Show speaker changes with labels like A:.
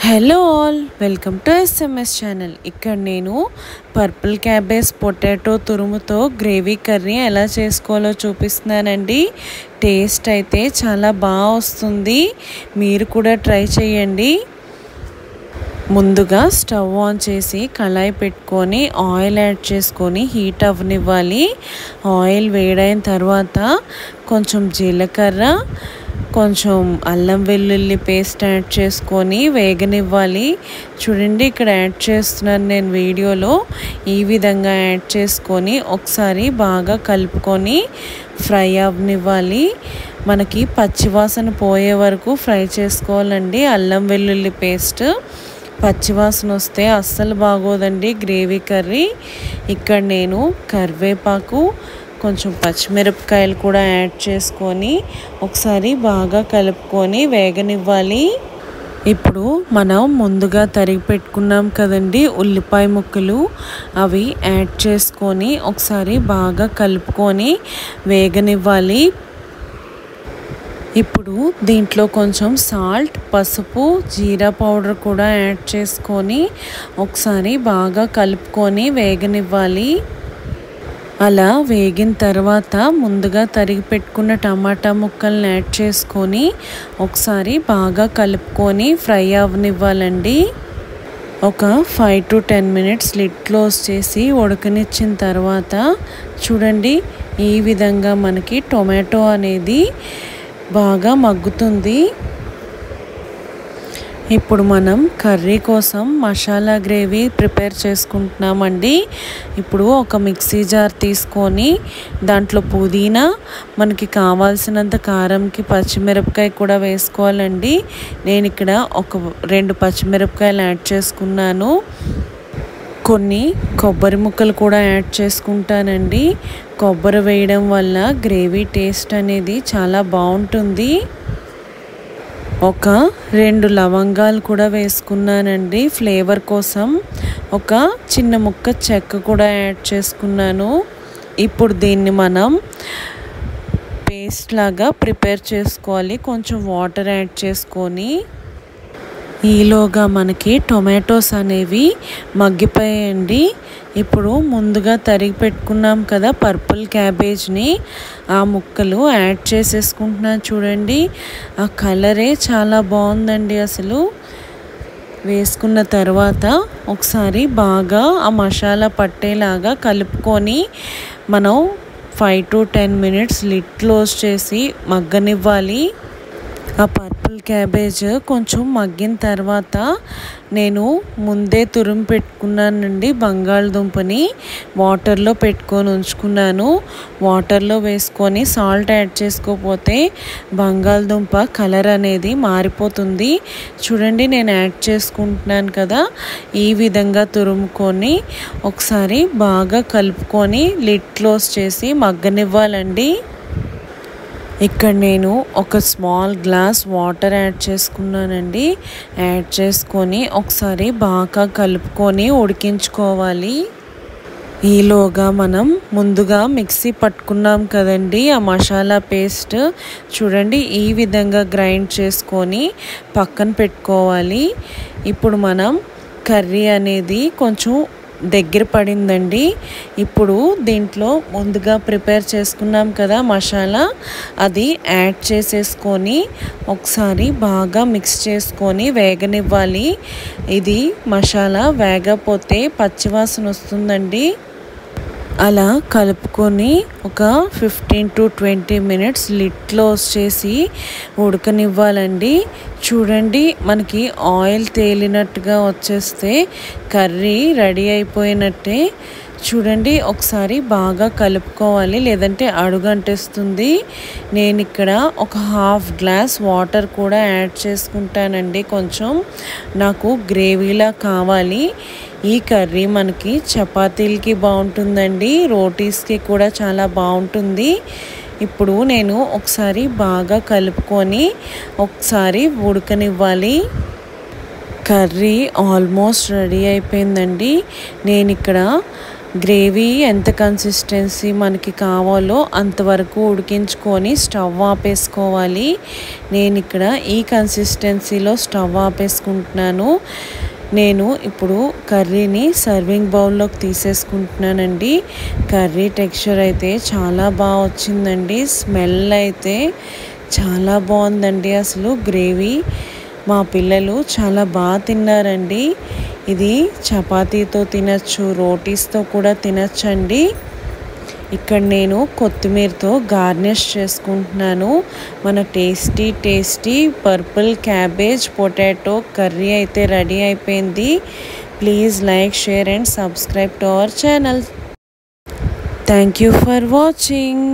A: Hello all, welcome to SMS channel. ఇక్కడ నేను purple cabbage potato తురుముతో గ్రేవీ కర్రీ ఎలా చేసుకోవాలో చూపిస్తున్నానండి. టేస్ట్ అయితే చాలా బాగా వస్తుంది. మీరు కూడా ట్రై చేయండి. ముందుగా స్టవ్ ఆన్ చేసి కళాయి పెట్టుకొని ఆయిల్ యాడ్ చేసుకొని హీట్ అవ్వనివ్వాలి. ఆయిల్ వేడైన తర్వాత కొంచెం జీలకర్ర, కొంచెం అల్లం వెల్లుల్లి పేస్ట్ యాడ్ చేసుకొని వేగనివ్వాలి. చూడండి, ఇక్కడ యాడ్ చేస్తున్నాను నేను వీడియోలో. ఈ విధంగా యాడ్ చేసుకొని ఒకసారి బాగా కలుపుకొని ఫ్రై అవ్వనివ్వాలి. మనకి పచ్చివాసన పోయే వరకు ఫ్రై చేసుకోవాలండి. అల్లం వెల్లుల్లి పేస్ట్ పచ్చివాసన వస్తే అస్సలు బాగోదండి గ్రేవీ కర్రీ. ఇక్కడ నేను కరివేపాకు, కొంచెం పచ్చిమిరపకాయలు కూడా యాడ్ చేసుకొని ఒకసారి బాగా కలుపుకొని వేగనివ్వాలి. ఇప్పుడు మనం ముందుగా తరిగి పెట్టుకున్నాం కదండి ఉల్లిపాయ ముక్కలు, అవి యాడ్ చేసుకొని ఒకసారి బాగా కలుపుకొని వేగనివ్వాలి. ఇప్పుడు దీంట్లో కొంచెం సాల్ట్, పసుపు, జీరా పౌడర్ కూడా యాడ్ చేసుకొని ఒకసారి బాగా కలుపుకొని వేగనివ్వాలి. అలా వేగిన తర్వాత ముందుగా తరిగి పెట్టుకున్న టమాటా ముక్కల్ని యాడ్ చేసుకొని ఒకసారి బాగా కలుపుకొని ఫ్రై అవ్వనివ్వాలండి. ఒక 5 to 10 minutes లిడ్ క్లోజ్ చేసి ఉడకనిచ్చిన తర్వాత చూడండి, ఈ విధంగా మనకి టొమాటో అనేది బాగా మగ్గుతుంది. ఇప్పుడు మనం కర్రీ కోసం మసాలా గ్రేవీ ప్రిపేర్ చేసుకుంటున్నామండి. ఇప్పుడు ఒక మిక్సీ జార్ తీసుకొని దాంట్లో పుదీనా, మనకి కావాల్సినంత కారంకి పచ్చిమిరపకాయ కూడా వేసుకోవాలండి. నేను ఇక్కడ ఒక 2 పచ్చిమిరపకాయలు యాడ్ చేసుకున్నాను. కొన్ని కొబ్బరి ముక్కలు కూడా యాడ్ చేసుకుంటానండి. కొబ్బరి వేయడం వల్ల గ్రేవీ టేస్ట్ అనేది చాలా బాగుంటుంది. ఒక 2 లవంగాలు కూడా వేసుకున్నానండి ఫ్లేవర్ కోసం. ఒక చిన్న ముక్క చెక్క కూడా యాడ్ చేసుకున్నాను. ఇప్పుడు దీన్ని మనం పేస్ట్ లాగా ప్రిపేర్ చేసుకోవాలి. కొంచెం వాటర్ యాడ్ చేసుకొని ఈలోగా మనకి టొమాటోస్ అనేవి మగ్గిపోయాయండి. ఇప్పుడు ముందుగా తరిగి పెట్టుకున్నాం కదా పర్పుల్ క్యాబేజ్ని, ఆ ముక్కలు యాడ్ చేసేసుకుంటున్నాను. చూడండి, ఆ కలరే చాలా బాగుందండి. అసలు వేసుకున్న తర్వాత ఒకసారి బాగా ఆ మసాలా పట్టేలాగా కలుపుకొని మనం 5 to 10 minutes లిడ్ క్లోజ్ చేసి మగ్గనివ్వాలి. ఆ పర్పుల్ క్యాబేజ్ కొంచెం మగ్గిన తర్వాత నేను ముందే తురుము పెట్టుకున్నానండి బంగాళదుంపని, వాటర్లో పెట్టుకొని ఉంచుకున్నాను. వాటర్లో వేసుకొని సాల్ట్ యాడ్ చేసుకోకపోతే బంగాళదుంప కలర్ అనేది మారిపోతుంది. చూడండి, నేను యాడ్ చేసుకుంటున్నాను కదా, ఈ విధంగా తురుముకొని ఒకసారి బాగా కలుపుకొని లిడ్ క్లోజ్ చేసి మగ్గనివ్వాలండి. ఇక్కడ నేను ఒక స్మాల్ గ్లాస్ వాటర్ యాడ్ చేసుకున్నానండి. యాడ్ చేసుకొని ఒకసారి బాగా కలుపుకొని ఉడికించుకోవాలి. ఈలోగా మనం ముందుగా మిక్సీ పట్టుకున్నాం కదండి ఆ మసాలా పేస్ట్, చూడండి ఈ విధంగా గ్రైండ్ చేసుకొని పక్కన పెట్టుకోవాలి. ఇప్పుడు మనం కర్రీ అనేది కొంచెం దగ్గర పడిందండి. ఇప్పుడు దీంట్లో ముందుగా ప్రిపేర్ చేసుకున్నాం కదా మసాలా, అది యాడ్ చేసేసుకొని ఒకసారి బాగా మిక్స్ చేసుకొని వేగనివ్వాలి. ఇది మసాలా వేగపోతే పచ్చివాసన వస్తుందండి. అలా కలుపుకొని ఒక 15 to 20 minutes లిడ్ క్లోజ్ చేసి ఉడకనివ్వాలండి. చూడండి, మనకి ఆయిల్ తేలినట్టుగా వచ్చేస్తే కర్రీ రెడీ అయిపోయినట్టే. చూడండి, ఒకసారి బాగా కలుపుకోవాలి, లేదంటే అడుగంటేస్తుంది. నేను ఇక్కడ ఒక 1/2 గ్లాస్ వాటర్ కూడా యాడ్ చేసుకుంటానండి. కొంచెం నాకు గ్రేవీలా కావాలి. ఈ కర్రీ మనకి చపాతీలకి బాగుంటుందండి, రోటీస్కి కూడా చాలా బాగుంటుంది. ఇప్పుడు నేను ఒకసారి బాగా కలుపుకొని ఒకసారి ఉడకనివ్వాలి. కర్రీ ఆల్మోస్ట్ రెడీ అయిపోయిందండి. నేను ఇక్కడ గ్రేవీ ఎంత కన్సిస్టెన్సీ మనకి కావాలో అంతవరకు ఉడికించుకొని స్టవ్ ఆపేసుకోవాలి. నేను ఇక్కడ ఈ కన్సిస్టెన్సీలో స్టవ్ ఆపేసుకుంటున్నాను. నేను ఇప్పుడు కర్రీని సర్వింగ్ బౌల్లోకి తీసేసుకుంటున్నానండి. కర్రీ టెక్స్చర్ అయితే చాలా బాగా వచ్చిందండి. స్మెల్ అయితే చాలా బాగుందండి. అసలు గ్రేవీ మా పిల్లలు చాలా బాగా తిన్నారండి. ఇది చపాతీతో తినచ్చు, రోటీస్తో కూడా తినచ్చండి. ఇక్కడ నేను కొత్తిమీరతో గార్నిష్ చేసుకుంటున్నాను. మన tasty purple cabbage potato curry అయితే రెడీ అయిపోయింది. Please like, share and subscribe to our channel. Thank you for watching.